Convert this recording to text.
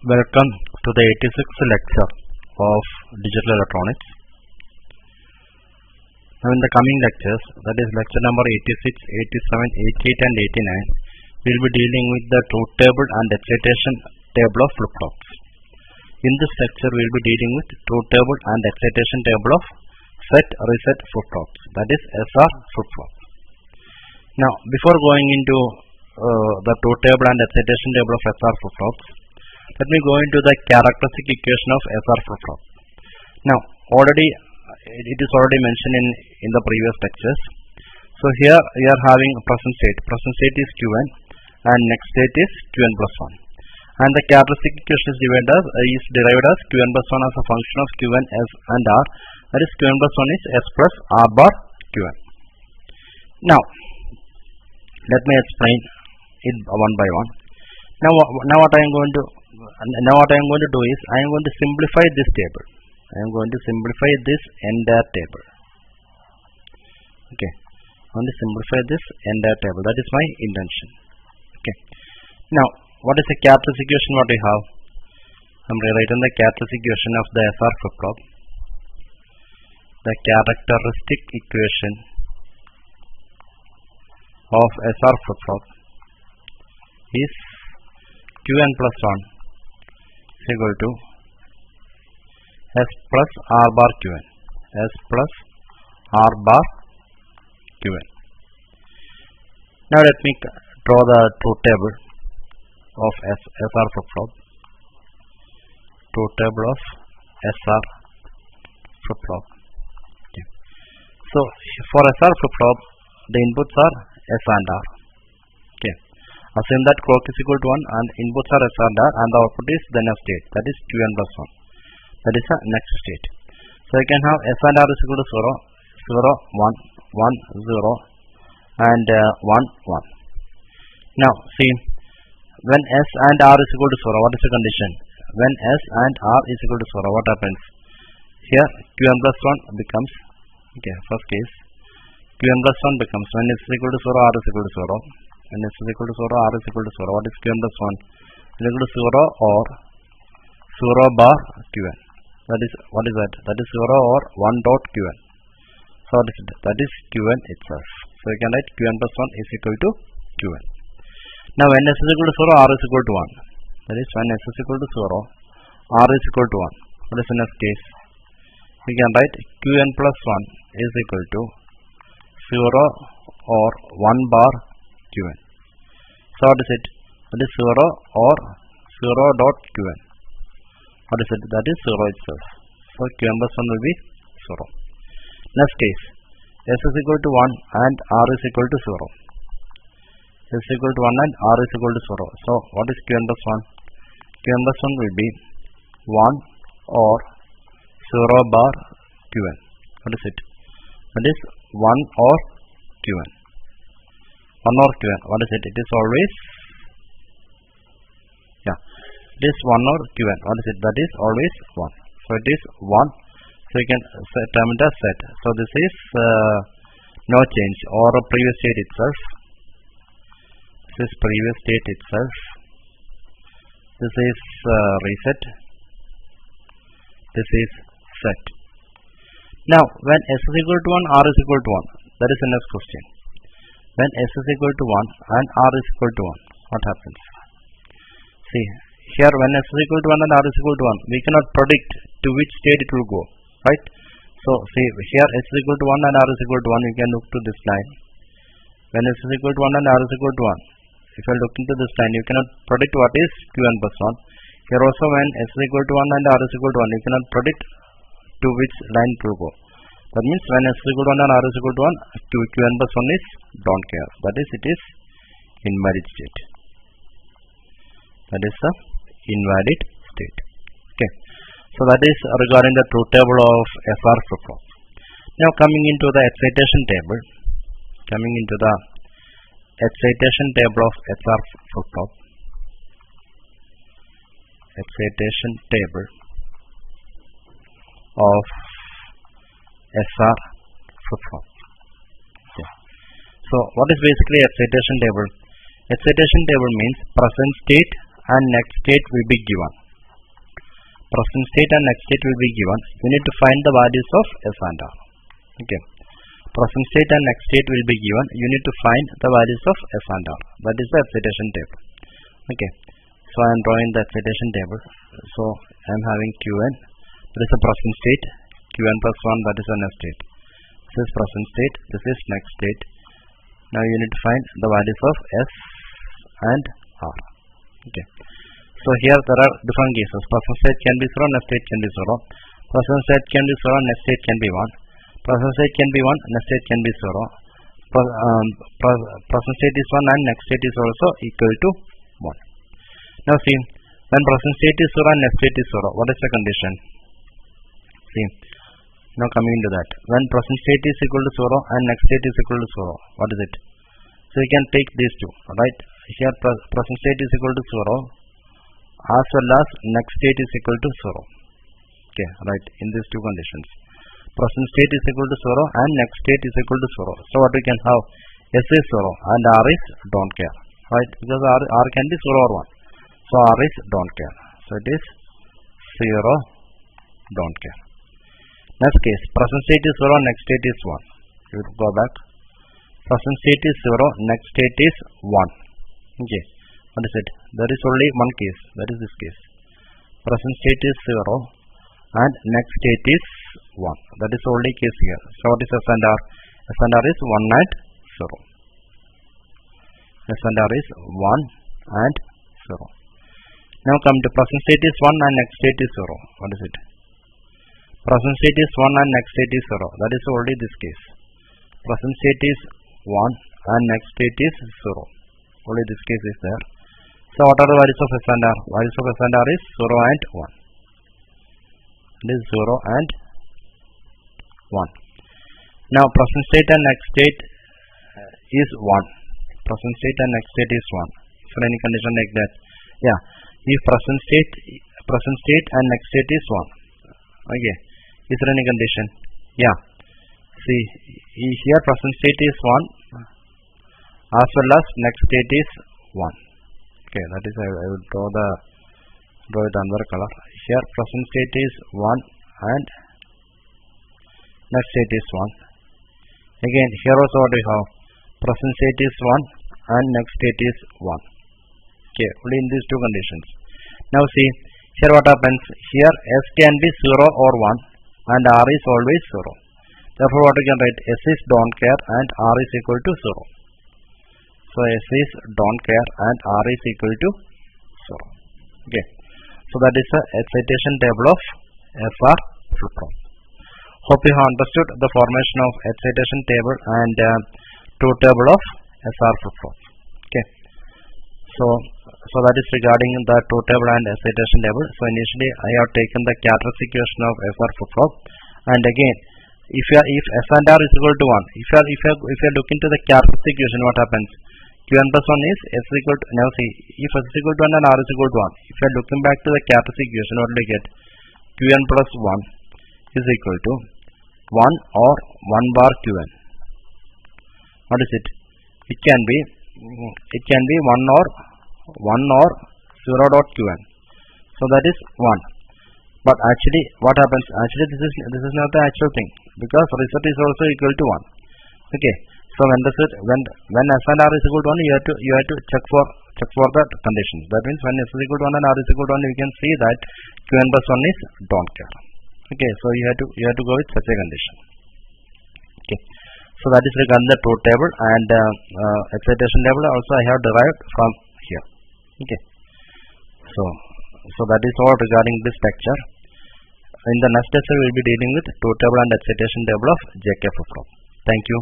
Welcome to the 86th lecture of Digital Electronics. Now in the coming lectures, that is lecture number 86, 87, 88 and 89, we will be dealing with the truth table and excitation table of flip-flops. In this lecture, we will be dealing with truth table and excitation table of set reset flip-flops, that is SR flip-flops. Now before going into the truth table and excitation table of SR flip-flops, let me go into the characteristic equation of SR flip-flop. Now, it is already mentioned in the previous lectures. So here we are having present state. Present state is Qn, and next state is Qn plus 1. And the characteristic equation is derived as Qn plus 1 as a function of Qn, S and R. That is Qn plus 1 is S plus R bar Qn. Now, let me explain it one by one. Now what I am going to do is I am going to simplify this table. I am going to simplify this entire table. Okay, I want to simplify this entire table. That is my intention. Okay. Now, what is the characteristic equation? What we have? I am rewriting the characteristic equation of the SR flip-flop. The characteristic equation of SR flip-flop is Qn plus 1 is equal to S plus R bar Qn. S plus R bar Qn. Now let me draw the truth table of SR flip-flop. Truth table of SR flip-flop. Okay. So for SR flip-flop, the inputs are S and R. Okay. Assume that clock is equal to 1 and inputs are S and R, and the output is then a state, that is Qn plus 1. That is the next state. So I can have S and R is equal to 0, 0, 1, 1, 0 and 1, 1. Now see, when S and R is equal to 0, what is the condition? When S and R is equal to 0, what happens? Here Qn plus 1 becomes, okay, first case, Qn plus 1 becomes, when S is equal to 0, R is equal to 0. When S is equal to 0, R is equal to 0. What is Qn plus 1? Is equal to 0 or 0 bar Qn. That is, what is that? That is 0 or 1 dot Qn. So what is it? That is Qn itself. So you can write Qn plus 1 is equal to Qn. Now when S is equal to 0, R is equal to 1. That is, when S is equal to 0, R is equal to 1. What is the next case? We can write Qn plus 1 is equal to 0 or 1 bar Qn. So what is it? That is 0 or 0 dot Qn. What is it? That is 0 itself. So Qn plus 1 will be 0. Next case, S is equal to 1 and R is equal to 0. S is equal to 1 and R is equal to 0. So what is Qn plus 1? Qn plus 1 will be 1 or 0 bar Qn. What is it? That is 1 or Qn. 1 or Qn. What is it? It is always, yeah, it is 1 or Qn. What is it? That is always 1. So it is 1. So you can term it as set. So this is no change, or a previous state itself. This is previous state itself. This is reset. This is set. Now when S is equal to 1, R is equal to 1. That is the next question. When S is equal to 1 and R is equal to 1, what happens? See, here when S is equal to 1 and R is equal to 1, we cannot predict to which state it will go, right? So see, here S is equal to 1 and R is equal to 1, you can look to this line. When S is equal to 1 and R is equal to 1, if you look into this line, you cannot predict what is Qn plus 1. Here also when S is equal to 1 and R is equal to 1, you cannot predict to which line it will go. That means when S is equal to 1 and R is equal to 1, Qn plus 1 is don't care. That is, it is invalid state. That is the invalid state. Okay. So that is regarding the truth table of SR flip-flop. Now coming into the excitation table. Coming into the excitation table of SR flip-flop. Excitation table of SR flip-flop. Okay. So what is basically excitation table? Excitation table means present state and next state will be given. present state and next state will be given. You need to find the values of S and R. Okay. Present state and next state will be given. You need to find the values of S and R. That is the excitation table. Okay. So I am drawing the excitation table. So I am having Qn. That is the present state. Qn plus 1, that is the next state. This is present state. This is next state. Now you need to find the values of S and R. Okay. So here there are different cases. Present state can be 0, next state can be 0. Present state can be 0, next state can be 1. Present state can be 1, next state can be 0. Present state is 1 and next state is also equal to 1. Now see, when present state is 0 and next state is 0, what is the condition? See, now coming into that. When present state is equal to 0 and next state is equal to 0, what is it? So you can take these two, right? Here present state is equal to 0 as well as next state is equal to 0. Okay, right, in these two conditions. Present state is equal to 0 and next state is equal to 0. So what we can have? S is 0 and R is don't care, right? Because R can be 0 or 1. So R is don't care. So it is 0, don't care. Next case, present state is 0, next state is 1. You will go back. Present state is 0, next state is 1. Okay, what is it? There is only one case, that is this case. Present state is 0 and next state is 1. That is only case here. So what is S and R? S and R is 1 and 0. S and R is 1 and 0. Now come to present state is 1 and next state is 0. What is it? Present state is 1 and next state is 0. That is only this case. Present state is 1 and next state is 0. Only this case is there. So what are the values of S and R? Values of S and R is 0 and 1. It is 0 and 1. Now present state and next state is 1. Present state and next state is 1. Is there any condition like that? Yeah. If present state and next state is 1. Okay. Is there any condition? Yeah. See, here present state is 1 as well as next state is 1. Okay, that is I will draw it another color. Here present state is 1 and next state is 1. Again here also what we have? Present state is 1 and next state is 1. Okay, only in these two conditions. Now see, here what happens? Here S can be 0 or 1 and R is always 0. Therefore what we can write? S is don't care and R is equal to 0. So S is don't care and R is equal to 0. Okay. So that is the excitation table of SR flip-flop. Hope you have understood the formation of excitation table and truth table of SR flip-flop. Okay. So that is regarding the truth table and excitation table. So initially I have taken the characteristic equation of SR flip-flop, and again if S and R is equal to 1, if you look into the characteristic equation, what happens? Qn plus 1 is S equal to, now see, if S is equal to 1 and R is equal to 1, if you are looking back to the characteristic equation, what do you get? Qn plus 1 is equal to 1 or 1 bar Qn. What is it? It can be 1 or 0 dot Qn. So that is 1. But actually what happens? Actually this is not the actual thing, because result is also equal to 1. Okay. So when S and R is equal to 1, you have to check for that condition. That means when S is equal to 1 and R is equal to 1, you can see that Qn plus 1 is don't care. Okay, so you have to go with such a condition. Okay, so that is regarding the truth table, and excitation table also I have derived from here. Okay, so that is all regarding this lecture. In the next lecture we will be dealing with truth table and excitation table of JK flip-flop. Thank you.